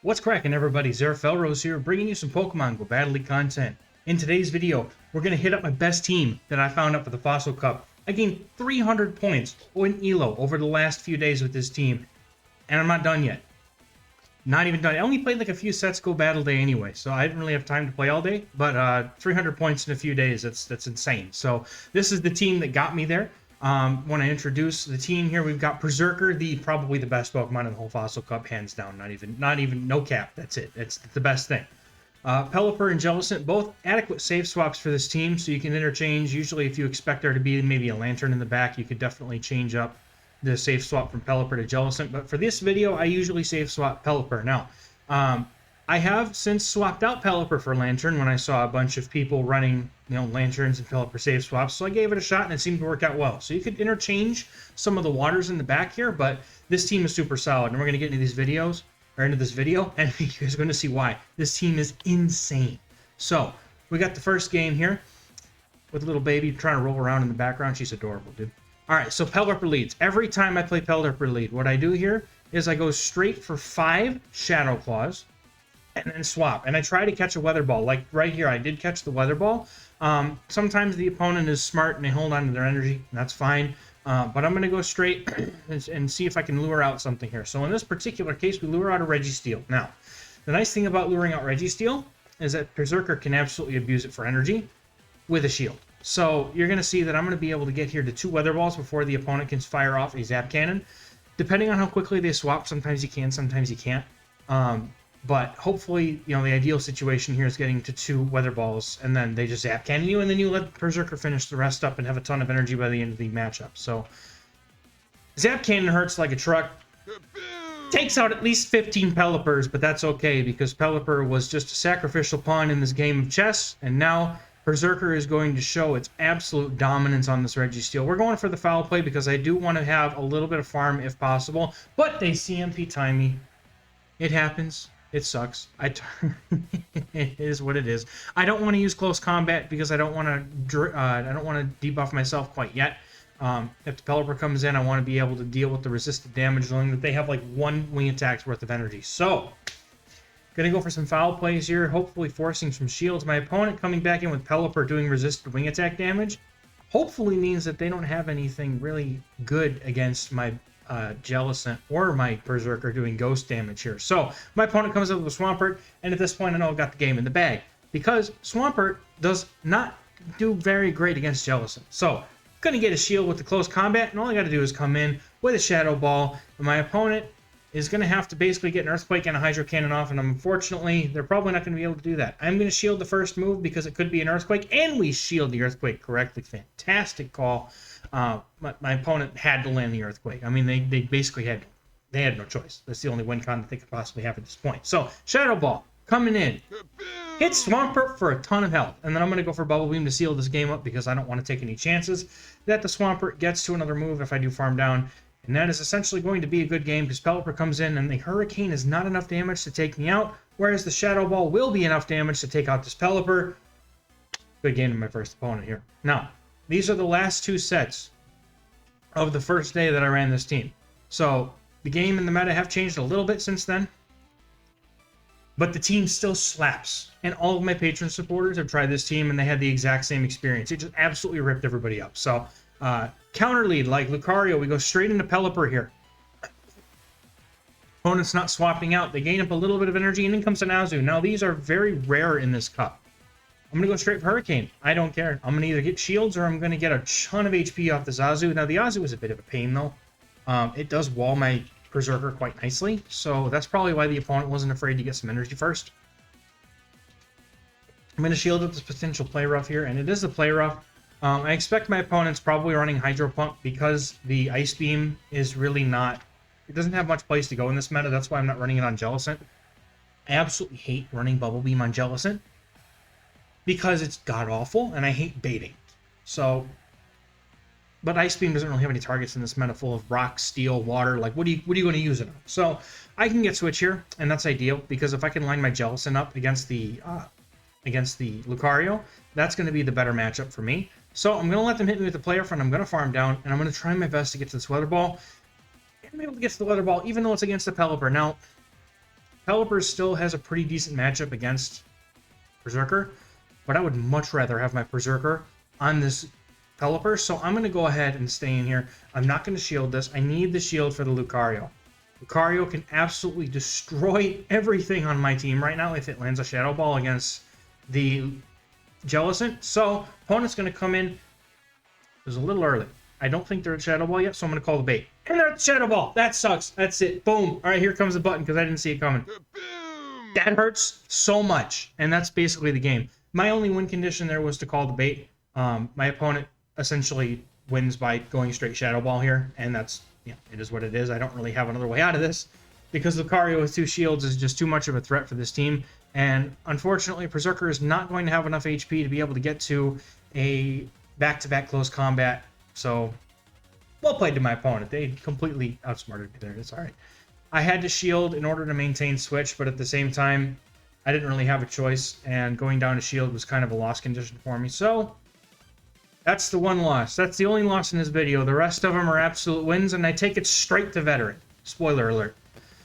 What's cracking, everybody? Felrose here, bringing you some Pokemon Go Battle League content. In today's video, we're going to hit up my best team that I found up for the Fossil Cup. I gained 300 points in ELO over the last few days with this team, and I'm not done yet. Not even done. I only played like a few sets Go Battle Day anyway, so I didn't really have time to play all day, but 300 points in a few days, that's insane. So this is the team that got me there. Want to introduce the team here. We've got Berserker, probably the best Pokemon in the whole Fossil Cup, hands down. Not even no cap. That's it. It's the best thing. Pelipper and Jellicent, both adequate save swaps for this team, so you can interchange. Usually, if you expect there to be maybe a Lantern in the back, you could definitely change up the save swap from Pelipper to Jellicent. But for this video, I usually save swap Pelipper. Now, I have since swapped out Pelipper for Lantern when I saw a bunch of people running, Lanterns and Pelipper save swaps. So I gave it a shot and it seemed to work out well. So you could interchange some of the waters in the back here, but this team is super solid. And we're going to get into these videos, or into this video, and you guys are going to see why. This team is insane. So we got the first game here with little baby trying to roll around in the background. She's adorable, dude. All right, so Pelipper leads. Every time I play Pelipper lead, what I do here is I go straight for 5 Shadow Claws, and then swap. And I try to catch a Weather Ball. Like right here, I did catch the Weather Ball. Sometimes the opponent is smart and they hold on to their energy, and that's fine. But I'm going to go straight and see if I can lure out something here. So in this particular case, we lure out a Registeel. Now, the nice thing about luring out Registeel is that Berserker can absolutely abuse it for energy with a shield. So you're going to see that I'm going to be able to get here to 2 Weather Balls before the opponent can fire off a Zap Cannon. Depending on how quickly they swap, sometimes you can, sometimes you can't. But hopefully, the ideal situation here is getting to 2 Weather Balls, and then they just Zap Cannon you, and then you let Berserker finish the rest up and have a ton of energy by the end of the matchup. So, Zap Cannon hurts like a truck. Takes out at least 15 Pelippers, but that's okay, because Pelipper was just a sacrificial pawn in this game of chess, and now Berserker is going to show its absolute dominance on this Registeel. We're going for the foul play because I do want to have a little bit of farm if possible, but they CMP time me. It happens. It sucks. It is what it is. I don't want to use close combat because I don't want to debuff myself quite yet. If the Pelipper comes in, I want to be able to deal with the resisted damage, knowing that they have like 1 wing attack's worth of energy. So, gonna go for some foul plays here, hopefully forcing some shields. My opponent coming back in with Pelipper doing resisted wing attack damage, hopefully means that they don't have anything really good against my Jellicent or my Berserker doing ghost damage here. So my opponent comes up with a Swampert, and at this point I know I've got the game in the bag, because Swampert does not do very great against Jellicent. So I'm gonna get a shield with the close combat, and all I gotta do is come in with a Shadow Ball, and my opponent is gonna have to basically get an Earthquake and a Hydro Cannon off, and unfortunately they're probably not gonna be able to do that. I'm gonna shield the first move because it could be an Earthquake, and we shield the Earthquake correctly. Fantastic call. My opponent had to land the Earthquake. I mean, they basically had no choice. That's the only win con that they could possibly have at this point. So, Shadow Ball coming in. Hits Swampert for a ton of health. And then I'm going to go for Bubble Beam to seal this game up because I don't want to take any chances that the Swampert gets to another move if I do farm down. And that is essentially going to be a good game because Pelipper comes in and the Hurricane is not enough damage to take me out, whereas the Shadow Ball will be enough damage to take out this Pelipper. Good game to my first opponent here. Now, these are the last 2 sets of the first day that I ran this team. So the game and the meta have changed a little bit since then, but the team still slaps. And all of my patron supporters have tried this team and they had the exact same experience. It just absolutely ripped everybody up. So counter lead like Lucario, we go straight into Pelipper here. Opponent's not swapping out. They gain up a little bit of energy, and in comes an Azu. Now these are very rare in this cup. I'm going to go straight for Hurricane. I don't care. I'm going to either get shields or I'm going to get a ton of HP off this Azu. Now, the Azu is a bit of a pain, though. It does wall my Berserker quite nicely, so that's probably why the opponent wasn't afraid to get some energy first. I'm going to shield up this potential Play Rough here, and it is the Play Rough. I expect my opponent's probably running Hydro Pump because the Ice Beam is really not... It doesn't have much place to go in this meta. That's why I'm not running it on Jellicent. I absolutely hate running Bubble Beam on Jellicent, because it's god-awful, and I hate baiting. So, but Ice Beam doesn't really have any targets in this meta full of rock, steel, water. Like, what are you going to use it on? So, I can get Switch here, and that's ideal, because if I can line my Jellicent up against the Lucario, that's going to be the better matchup for me. So, I'm going to let them hit me with the player front, I'm going to farm down, and I'm going to try my best to get to this Weather Ball. I'm able to get to the Weather Ball, even though it's against the Pelipper. Now, Pelipper still has a pretty decent matchup against Berserker, but I would much rather have my Berserker on this Pelipper, so I'm going to go ahead and stay in here. I'm not going to shield this. I need the shield for the Lucario. Lucario can absolutely destroy everything on my team right now if it lands a Shadow Ball against the Jellicent. So, opponent's going to come in. It was a little early. I don't think they're at Shadow Ball yet, so I'm going to call the bait. And they're at Shadow Ball. That sucks. That's it. Boom. All right, here comes the button because I didn't see it coming. That hurts so much, and that's basically the game. My only win condition there was to call the bait. My opponent essentially wins by going straight Shadow Ball here, and that's, yeah, it is what it is. I don't really have another way out of this because Lucario with 2 shields is just too much of a threat for this team, and unfortunately, Berserker is not going to have enough HP to be able to get to a back-to-back close combat, so well played to my opponent. They completely outsmarted me there. It's all right. I had to shield in order to maintain switch, but at the same time, I didn't really have a choice, and going down to shield was kind of a loss condition for me. So, that's the one loss. That's the only loss in this video. The rest of them are absolute wins, and I take it straight to veteran. Spoiler alert.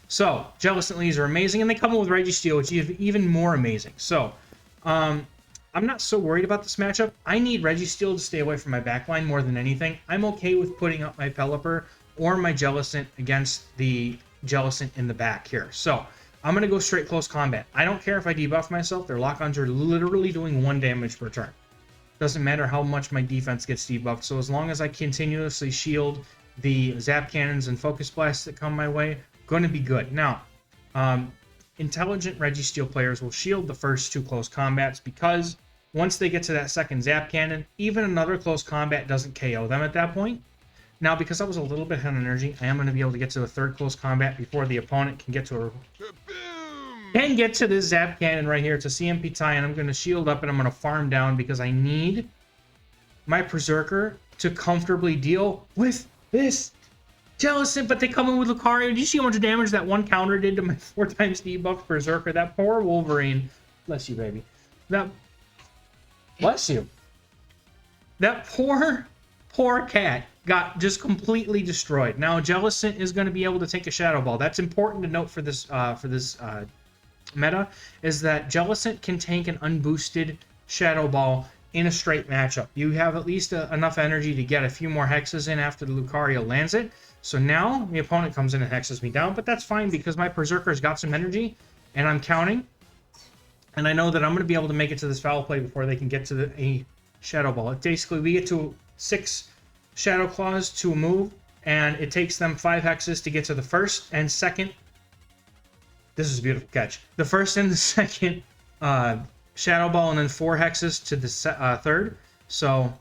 So, Jellicent Lees are amazing, and they come in with Registeel, which is even more amazing. So, I'm not so worried about this matchup. I need Registeel to stay away from my backline more than anything. I'm okay with putting up my Pelipper or my Jellicent against the Jellicent in the back here. So, I'm going to go straight close combat. I don't care if I debuff myself. Their lock-ons are literally doing 1 damage per turn. Doesn't matter how much my defense gets debuffed. So as long as I continuously shield the Zap Cannons and Focus Blasts that come my way, going to be good. Now, intelligent Registeel players will shield the first 2 close combats because once they get to that second Zap Cannon, even another close combat doesn't KO them at that point. Now, because I was a little bit on energy, I am going to be able to get to a 3rd close combat before the opponent can get to this Zap Cannon right here. It's a CMP tie, and I'm going to shield up and I'm going to farm down because I need my Berserker to comfortably deal with this Jellicent, but they come in with Lucario. Did you see how much damage that one counter did to my 4 times debuffed Berserker? That poor Wolverine. Bless you, baby. Bless you. That poor cat got just completely destroyed. Now, Jellicent is going to be able to take a Shadow Ball. That's important to note for this meta, is that Jellicent can tank an unboosted Shadow Ball in a straight matchup. You have at least enough energy to get a few more hexes in after the Lucario lands it. So now the opponent comes in and hexes me down, but that's fine because my Berserker's got some energy, and I'm counting. And I know that I'm going to be able to make it to this foul play before they can get to a Shadow Ball. Basically, we get to 6 Shadow Claws to a move, and it takes them 5 hexes to get to the first and second. This is a beautiful catch. The first and the second Shadow Ball, and then 4 hexes to the third. So,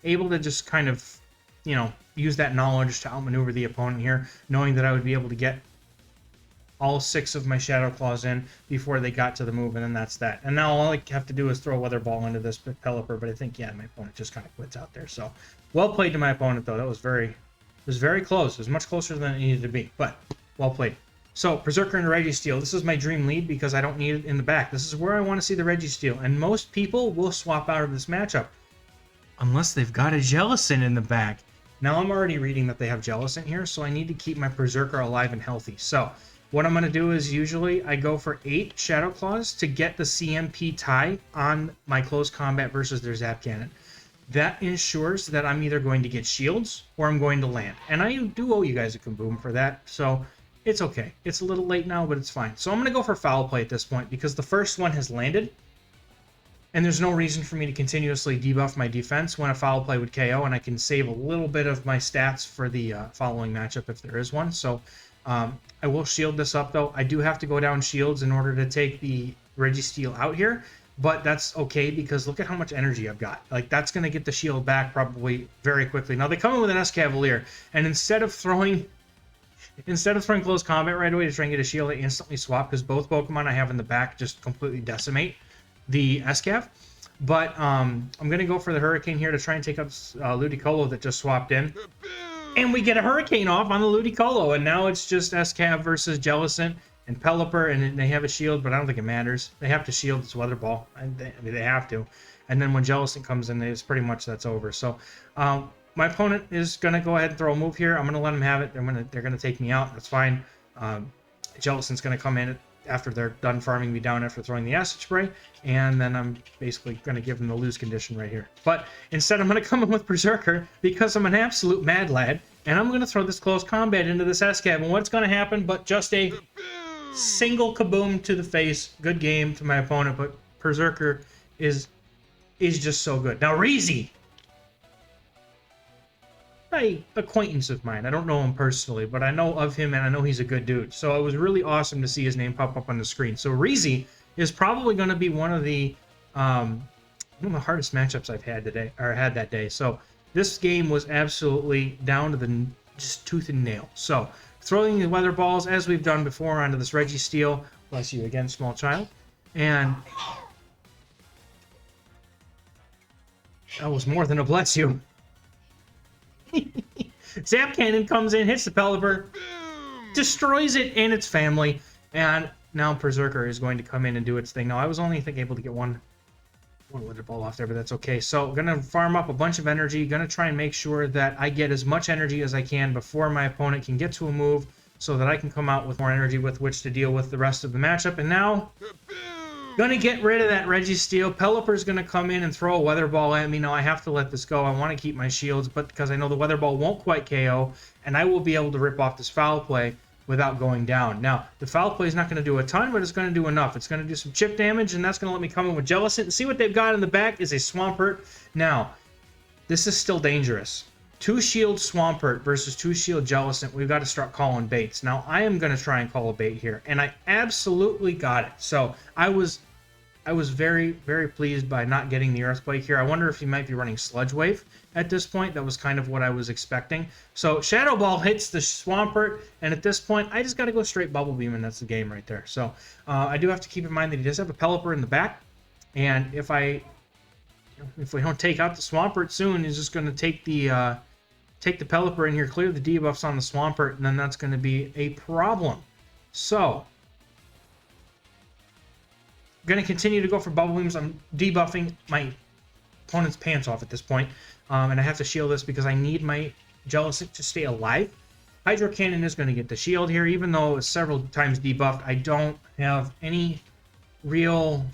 able to just kind of, you know, use that knowledge to outmaneuver the opponent here, knowing that I would be able to get all 6 of my Shadow Claws in before they got to the move, and then that's that. And now all I have to do is throw a Weather Ball into this Pelipper, but I think, yeah, my opponent just kind of quits out there. So, well played to my opponent, though. That was very close. It was much closer than it needed to be, but well played. So, Berserker and Registeel. This is my dream lead because I don't need it in the back. This is where I want to see the Registeel, and most people will swap out of this matchup unless they've got a Jellicent in the back. Now, I'm already reading that they have Jellicent here, so I need to keep my Berserker alive and healthy. So, what I'm going to do is usually I go for 8 Shadow Claws to get the CMP tie on my close combat versus their Zap Cannon. That ensures that I'm either going to get shields or I'm going to land. And I do owe you guys a kaboom for that, so it's okay. It's a little late now, but it's fine. So I'm going to go for foul play at this point because the first one has landed. And there's no reason for me to continuously debuff my defense when a foul play would KO, and I can save a little bit of my stats for the following matchup if there is one. So I will shield this up, though. I do have to go down shields in order to take the Registeel out here, but that's okay because look at how much energy I've got. Like, that's going to get the shield back probably very quickly. Now, they come in with an S-Cavalier, and instead of throwing close combat right away to try and get a shield, I instantly swap because both Pokemon I have in the back just completely decimate the S-Cav. But I'm going to go for the Hurricane here to try and take up Ludicolo that just swapped in. And we get a Hurricane off on the Ludicolo, and now it's just S-Cav versus Jellicent and Pelipper, and they have a shield, but I don't think it matters. They have to shield this Weather Ball. I mean, they have to. And then when Jellicent comes in, it's pretty much that's over. So my opponent is going to go ahead and throw a move here. I'm going to let him have it. They're going to take me out. That's fine. Jellicent's going to come in after they're done farming me down after throwing the acid spray, and then I'm basically going to give them the lose condition right here. But instead, I'm going to come in with Berserker because I'm an absolute mad lad, and I'm going to throw this close combat into this S-Cab, and what's going to happen but just a single kaboom to the face. Good game to my opponent, but Berserker is just so good. Now, Reezy, an acquaintance of mine. I don't know him personally, but I know of him, and I know he's a good dude. So it was really awesome to see his name pop up on the screen. So Reezy is probably going to be one of the hardest matchups I've had today, or had that day. So this game was absolutely down to the just tooth and nail. So throwing the weather balls, as we've done before, onto this Registeel. Bless you again, small child. And that was more than a bless you. Zap Cannon comes in, hits the Pelipper, destroys it and its family, and now Berserker is going to come in and do its thing. Now, I was only, I think, able to get one weather ball off there, but that's okay. So, gonna farm up a bunch of energy, gonna try and make sure that I get as much energy as I can before my opponent can get to a move, so that I can come out with more energy with which to deal with the rest of the matchup. And now, gonna get rid of that Registeel. Pelipper's gonna come in and throw a weather ball at me. Now I have to let this go. I want to keep my shields, but because I know the weather ball won't quite KO, and I will be able to rip off this foul play without going down. Now, the foul play is not gonna do a ton, but it's gonna do enough. It's gonna do some chip damage, and that's gonna let me come in with Jellicent. And see what they've got in the back is a Swampert. Now, this is still dangerous. 2 shield Swampert versus 2 shield Jellicent. We've got to start calling baits. Now, I am going to try and call a bait here, and I absolutely got it. So, I was very, very pleased by not getting the Earthquake here. I wonder if he might be running Sludge Wave at this point. That was kind of what I was expecting. So, Shadow Ball hits the Swampert, and at this point, I just got to go straight Bubble Beam, and that's the game right there. So, I do have to keep in mind that he does have a Pelipper in the back, and if we don't take out the Swampert soon, he's just going to take the Pelipper in here, clear the debuffs on the Swampert, and then that's going to be a problem. So, I'm going to continue to go for Bubble Beams. I'm debuffing my opponent's pants off at this point, and I have to shield this because I need my Jellicent to stay alive. Hydro Cannon is going to get the shield here, even though it's several times debuffed. I don't have any real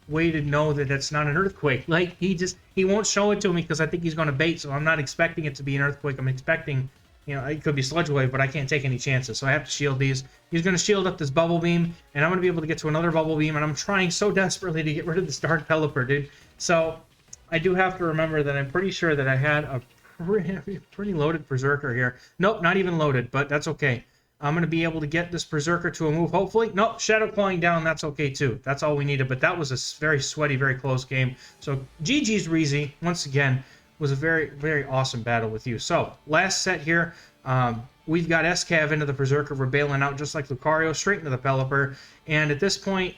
way to know that that's not an Earthquake. Like, he won't show it to me because I think he's going to bait, so I'm not expecting it to be an Earthquake. I'm expecting, it could be Sludge Wave, but I can't take any chances, so I have to shield these. He's going to shield up this Bubble Beam, and I'm going to be able to get to another Bubble Beam, and I'm trying so desperately to get rid of this darn Pelipper, dude. So, I do have to remember that I'm pretty sure that I had a pretty loaded Berserker here. Nope, not even loaded, but that's okay. I'm going to be able to get this Berserker to a move, hopefully. Nope, Shadow Clawing down, that's okay too. That's all we needed, but that was a very sweaty, very close game. So, GG's Reezy, once again, was a very, very awesome battle with you. So, last set here, we've got S-Cav into the Berserker. We're bailing out just like Lucario, straight into the Pelipper. And at this point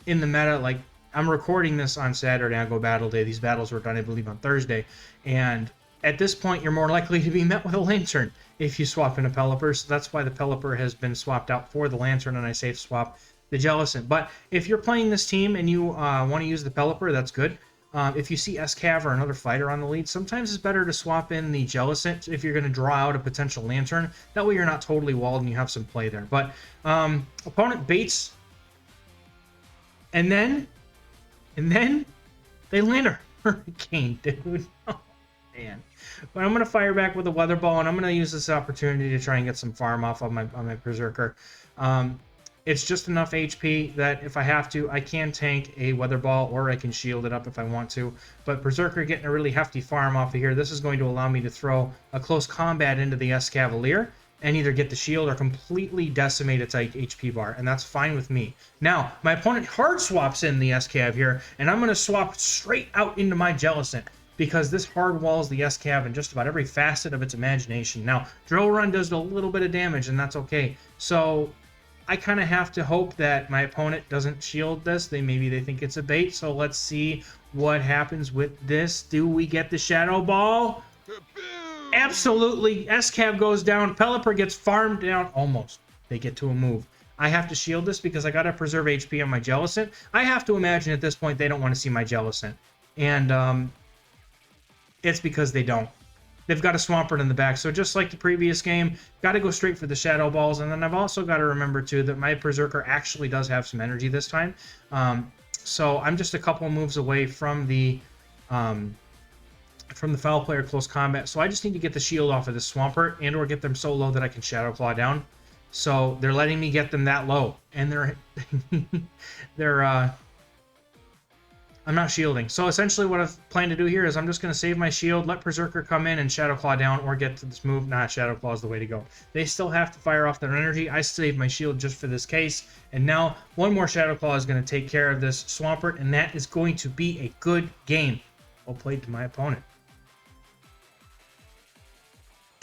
in the meta, like, I'm recording this on Saturday, I go battle day. These battles were done, I believe, on Thursday. And at this point, you're more likely to be met with a Lantern if you swap in a Pelipper. So that's why the Pelipper has been swapped out for the Lantern, and I safe swap the Jellicent. But if you're playing this team and you want to use the Pelipper, that's good. If you see S-Cav or another fighter on the lead, sometimes it's better to swap in the Jellicent if you're going to draw out a potential Lantern. That way you're not totally walled and you have some play there. But opponent baits, and then they land a Hurricane, dude. Oh, man. But I'm going to fire back with a Weather Ball, and I'm going to use this opportunity to try and get some farm off on my Berserker. It's just enough HP that if I have to, I can tank a Weather Ball, or I can shield it up if I want to. But Berserker getting a really hefty farm off of here, this is going to allow me to throw a close combat into the S-Cavalier and either get the shield or completely decimate its HP bar, and that's fine with me. Now, my opponent hard swaps in the S-Cav here, and I'm going to swap straight out into my Jellicent, because this hard walls the S-Cav in just about every facet of its imagination. Now, Drill Run does a little bit of damage, and that's okay. So, I kind of have to hope that my opponent doesn't shield this. Maybe they think it's a bait, so let's see what happens with this. Do we get the Shadow Ball? Absolutely. S-Cav goes down. Pelipper gets farmed down. Almost. They get to a move. I have to shield this because I got to preserve HP on my Jellicent. I have to imagine at this point they don't want to see my Jellicent. And it's because they don't. they've got a Swampert in the back. So just like the previous game, got to go straight for the Shadow Balls. And then I've also got to remember, too, that my Berserker actually does have some energy this time. So I'm just a couple moves away from the foul player close combat. So I just need to get the shield off of the Swampert and or get them so low that I can Shadow Claw down. So they're letting me get them that low. And I'm not shielding. So essentially what I've planned to do here is I'm just going to save my shield, let Berserker come in and Shadow Claw down, or get to this move. Nah, Shadow Claw is the way to go. They still have to fire off their energy. I saved my shield just for this case. And now one more Shadow Claw is going to take care of this Swampert, and that is going to be a good game. Well played to my opponent.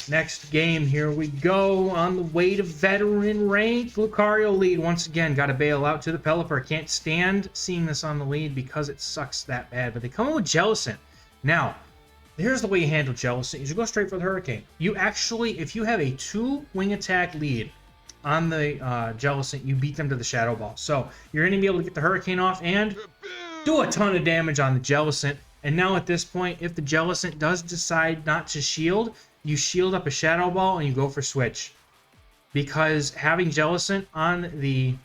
Next game, here we go. On the way to veteran rank, Lucario lead. Once again, got to bail out to the Pelipper. Can't stand seeing this on the lead because it sucks that bad. But they come in with Jellicent. Now, here's the way you handle Jellicent. You should go straight for the Hurricane. You actually, if you have a 2-wing attack lead on the Jellicent, you beat them to the Shadow Ball. So you're going to be able to get the Hurricane off and do a ton of damage on the Jellicent. And now at this point, if the Jellicent does decide not to shield, you shield up a Shadow Ball and you go for switch. Because having Jellicent on the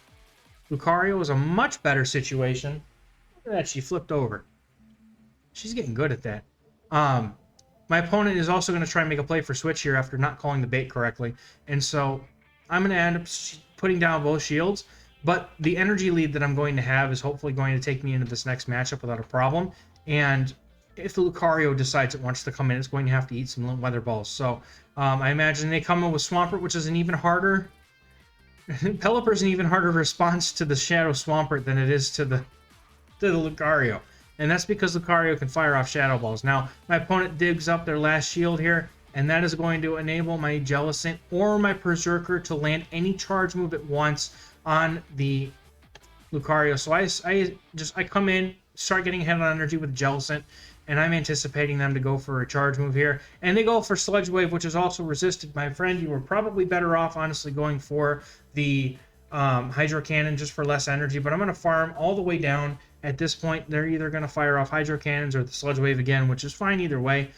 Lucario is a much better situation. Look at that, she flipped over. She's getting good at that. My opponent is also going to try and make a play for switch here after not calling the bait correctly. And so I'm going to end up putting down both shields. But the energy lead that I'm going to have is hopefully going to take me into this next matchup without a problem. And if the Lucario decides it wants to come in, it's going to have to eat some weather balls. So I imagine they come in with Swampert, which is an even harder... Pelipper's an even harder response to the Shadow Swampert than it is to the Lucario. And that's because Lucario can fire off Shadow Balls. Now, my opponent digs up their last shield here, and that is going to enable my Jellicent or my Berserker to land any charge move at once on the Lucario. So I come in, start getting ahead on energy with Jellicent, and I'm anticipating them to go for a charge move here. And they go for Sludge Wave, which is also resisted. My friend, you were probably better off, honestly, going for the Hydro Cannon just for less energy. But I'm going to farm all the way down. At this point, they're either going to fire off Hydro Cannons or the Sludge Wave again, which is fine either way.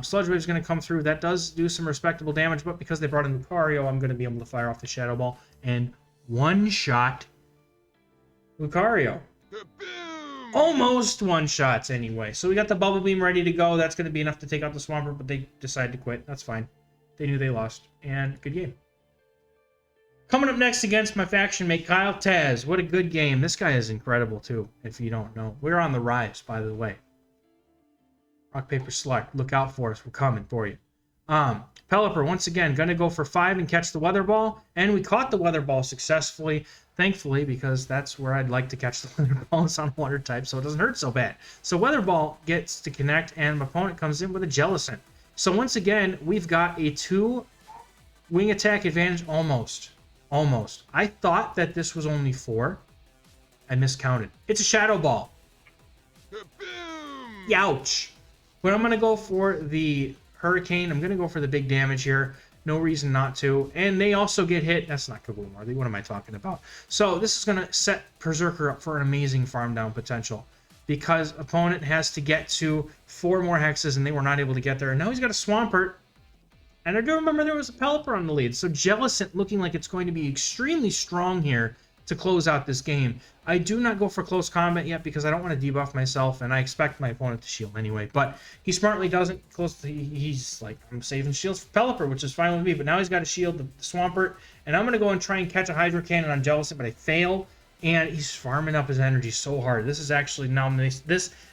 Sludge Wave is going to come through. That does do some respectable damage, but because they brought in Lucario, I'm going to be able to fire off the Shadow Ball and one-shot Lucario. Almost one-shots anyway. So we got the Bubble Beam ready to go. That's going to be enough to take out the Swampert, but they decided to quit. That's fine. They knew they lost. And good game. Coming up next against my faction mate, Kyle Taz. What a good game. This guy is incredible, too, if you don't know. We're on the rise, by the way. Rock, paper, select. Look out for us. We're coming for you. Pelipper, once again, going to go for 5 and catch the Weather Ball. And we caught the Weather Ball successfully, thankfully, because that's where I'd like to catch the Weather Ball. It's on Water type, so it doesn't hurt so bad. So Weather Ball gets to connect, and my opponent comes in with a Jellicent. So once again, we've got a 2-wing attack advantage almost. Almost. I thought that this was only 4. I miscounted. It's a Shadow Ball. Youch. But I'm going to go for the Hurricane. I'm going to go for the big damage here. No reason not to. And they also get hit. That's not Kaboom, are they? What am I talking about? So this is going to set Berserker up for an amazing farm down potential. Because opponent has to get to 4 more hexes, and they were not able to get there. And now he's got a Swampert. And I do remember there was a Pelipper on the lead. So Jellicent looking like it's going to be extremely strong here to close out this game. I do not go for close combat yet because I don't want to debuff myself, and I expect my opponent to shield anyway. But he smartly doesn't. He's like, I'm saving shields for Pelipper, which is fine with me. But now he's got to shield the Swampert, and I'm going to go and try and catch a Hydro Cannon on Jellicent, but I fail. And he's farming up his energy so hard. This is actually now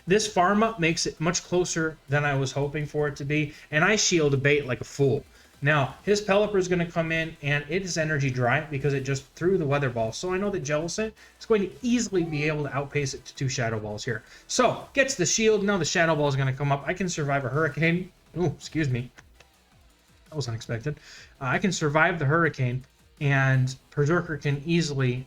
this farm up makes it much closer than I was hoping for it to be. And I shield a bait like a fool. Now, his Pelipper is going to come in, and it is energy dry because it just threw the Weather Ball. So I know that Jellicent is going to easily be able to outpace it to 2 Shadow Balls here. So, gets the shield. Now the Shadow Ball is going to come up. I can survive a Hurricane. Oh, excuse me. That was unexpected. I can survive the Hurricane, and Berserker can easily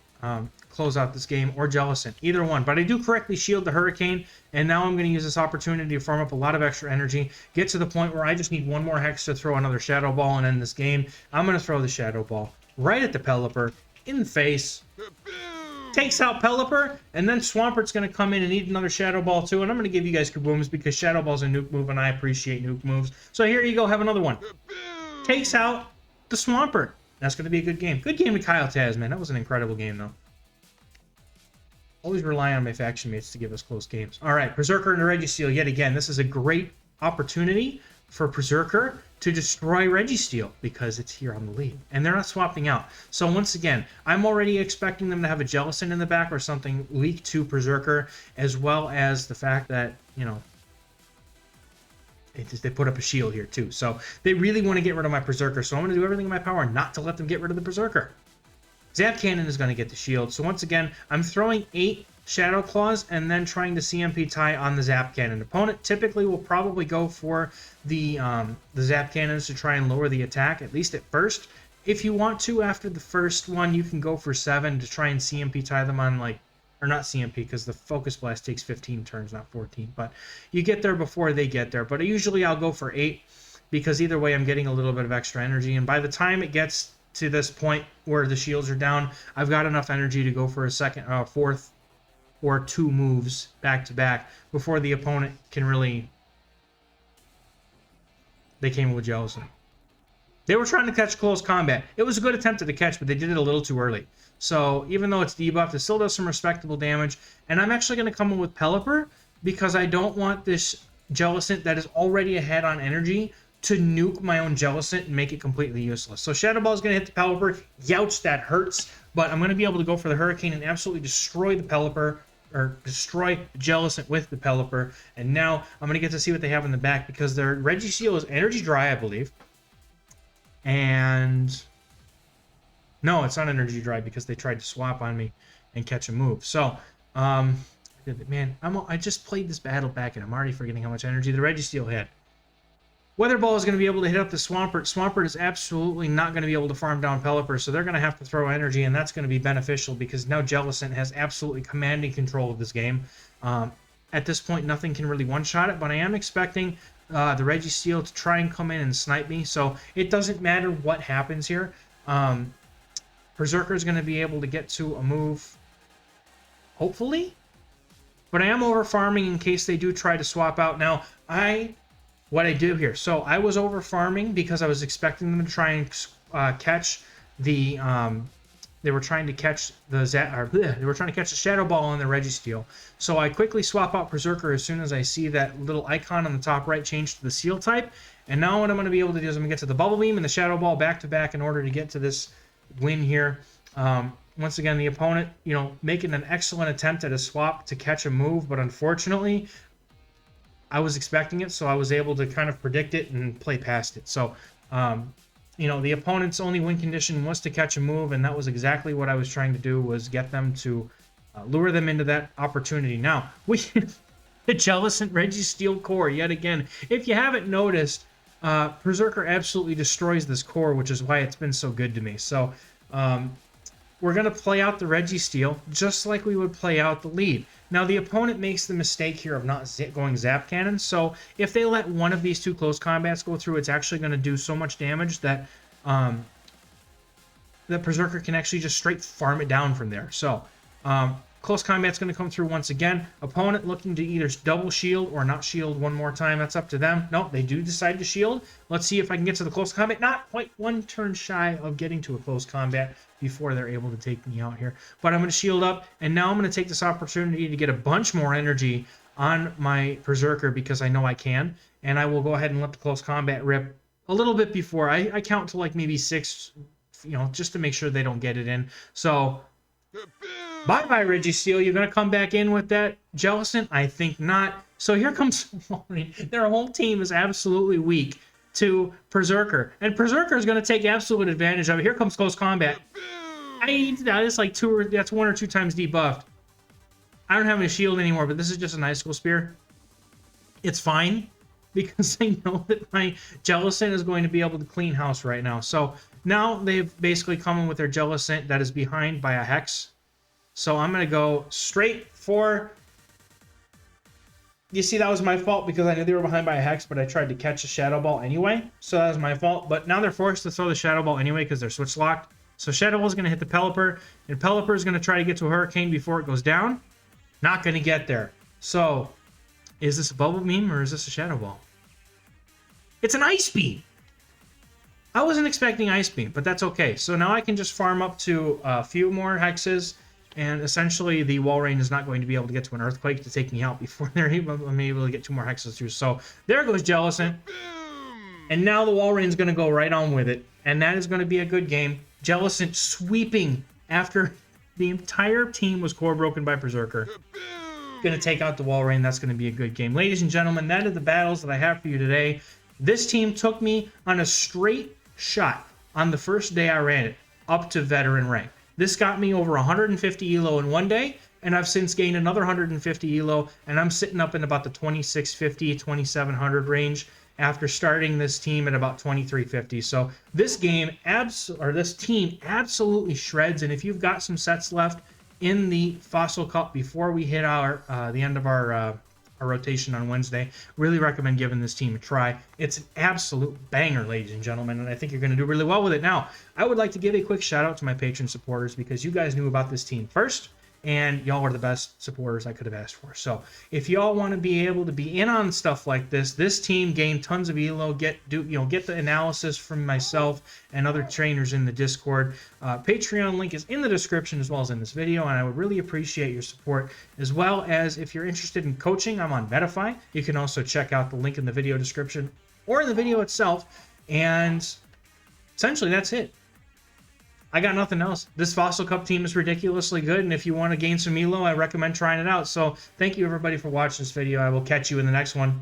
close out this game, or Jellicent, either one. But I do correctly shield the Hurricane, and now I'm going to use this opportunity to farm up a lot of extra energy, get to the point where I just need 1 more hex to throw another Shadow Ball and end this game. I'm going to throw the Shadow Ball right at the Pelipper, in the face. takes out Pelipper, and then Swampert's going to come in and eat another Shadow Ball too, and I'm going to give you guys Kabooms because Shadow Ball's a nuke move, and I appreciate nuke moves. So here you go, have another one. Takes out the Swampert. That's going to be a good game. Good game to Kyle Taz, man. That was an incredible game, though. Always rely on my faction mates to give us close games. All right, Berserker and Registeel yet again. This is a great opportunity for Berserker to destroy Registeel because it's here on the lead. And they're not swapping out. So once again, I'm already expecting them to have a Jellicent in the back or something leak to Berserker, as well as the fact that, you know, they put up a shield here too. So they really want to get rid of my Berserker. So I'm going to do everything in my power not to let them get rid of the Berserker. Zap Cannon is going to get the shield. So once again, I'm throwing 8 Shadow Claws and then trying to CMP tie on the Zap Cannon. Opponent typically will probably go for the Zap Cannons to try and lower the attack, at least at first. If you want to, after the first one, you can go for 7 to try and CMP tie them on, like, or not CMP, because the Focus Blast takes 15 turns, not 14. But you get there before they get there. But usually I'll go for 8, because either way I'm getting a little bit of extra energy. And by the time it gets to this point where the shields are down, I've got enough energy to go for a second, fourth, or 2 moves back to back before the opponent can really. They came with Jellicent. They were trying to catch close combat. It was a good attempt at a catch, but they did it a little too early. So even though it's debuffed, it still does some respectable damage. And I'm actually going to come in with Pelipper because I don't want this Jellicent that is already ahead on energy to nuke my own Jellicent and make it completely useless. So Shadow Ball is going to hit the Pelipper. Youch, that hurts. But I'm going to be able to go for the Hurricane and absolutely destroy the Pelipper, or destroy Jellicent with the Pelipper. And now I'm going to get to see what they have in the back because their Registeel is Energy Dry, I believe. And no, it's not Energy Dry because they tried to swap on me and catch a move. So, man, I just played this battle back and I'm already forgetting how much energy the Registeel had. Weather Ball is going to be able to hit up the Swampert. Swampert is absolutely not going to be able to farm down Pelipper, so they're going to have to throw energy, and that's going to be beneficial because now Jellicent has absolutely commanding control of this game. At this point, nothing can really one-shot it, but I am expecting the Registeel to try and come in and snipe me, so it doesn't matter what happens here. Berserker is going to be able to get to a move, hopefully, but I am over farming in case they do try to swap out. Now, what I do here. So I was over farming because I was expecting them to try and catch the. They were trying to catch the Shadow Ball on the Registeel. So I quickly swap out Berserker as soon as I see that little icon on the top right change to the Seal type. And now what I'm going to be able to do is I'm going to get to the Bubble Beam and the Shadow Ball back to back in order to get to this win here. Once again, the opponent, making an excellent attempt at a swap to catch a move, but unfortunately, I was expecting it, so I was able to kind of predict it and play past it. So, the opponent's only win condition was to catch a move, and that was exactly what I was trying to do, was get them to lure them into that opportunity. Now, the Jellicent Registeel core, yet again. If you haven't noticed, Berserker absolutely destroys this core, which is why it's been so good to me. So, we're going to play out the Registeel just like we would play out the lead. Now, the opponent makes the mistake here of not going Zap Cannon, so if they let one of these 2 close combats go through, it's actually going to do so much damage that that Berserker can actually just straight farm it down from there. So, close combat's going to come through once again. Opponent looking to either double shield or not shield one more time. That's up to them. No, they do decide to shield. Let's see if I can get to the close combat. Not quite 1 turn shy of getting to a close combat before they're able to take me out here. But I'm going to shield up, and now I'm going to take this opportunity to get a bunch more energy on my Berserker because I know I can. And I will go ahead and let the close combat rip a little bit before. I count to like maybe 6, just to make sure they don't get it in. So, bye-bye, Registeel. You're going to come back in with that Jellicent? I think not. So here comes their whole team is absolutely weak to Berserker. And Berserker is going to take absolute advantage of it. Here comes close combat. That is like that's 1 or 2 times debuffed. I don't have any shield anymore, but this is just an Icicle Spear. It's fine because I know that my Jellicent is going to be able to clean house right now. So now they've basically come in with their Jellicent that is behind by a Hex. So I'm going to go straight for... You see, that was my fault because I knew they were behind by a Hex, but I tried to catch a Shadow Ball anyway. So that was my fault. But now they're forced to throw the Shadow Ball anyway because they're switch locked. So Shadow Ball is going to hit the Pelipper, and Pelipper is going to try to get to a Hurricane before it goes down. Not going to get there. So, is this a Bubble Beam or is this a Shadow Ball? It's an Ice Beam! I wasn't expecting Ice Beam, but that's okay. So now I can just farm up to a few more Hexes, and essentially the Walrein is not going to be able to get to an Earthquake to take me out before they're able to get 2 more Hexes through. So there goes Jellicent. And now the Walrein is going to go right on with it, and that is going to be a good game. Jellicent sweeping after the entire team was core broken by Berserker. Going to take out the Walrein. That's going to be a good game. Ladies and gentlemen, that are the battles that I have for you today. This team took me on a straight shot on the first day I ran it up to veteran rank. This got me over 150 ELO in one day, and I've since gained another 150 ELO, and I'm sitting up in about the 2650, 2700 range after starting this team at about 2350. So this game, this team absolutely shreds, and if you've got some sets left in the Fossil Cup before we hit the end of our rotation on Wednesday, really recommend giving this team a try. It's an absolute banger, ladies and gentlemen, and I think you're going to do really well with it. Now, I would like to give a quick shout out to my Patreon supporters because you guys knew about this team first, and y'all are the best supporters I could have asked for. So if y'all want to be able to be in on stuff like this team gained tons of ELO, get the analysis from myself and other trainers in the Discord. Patreon link is in the description as well as in this video, and I would really appreciate your support. As well as if you're interested in coaching, I'm on Metafy. You can also check out the link in the video description or in the video itself. And essentially that's it. I got nothing else. This Fossil Cup team is ridiculously good, and if you want to gain some ELO, I recommend trying it out. So thank you everybody for watching this video. I will catch you in the next one.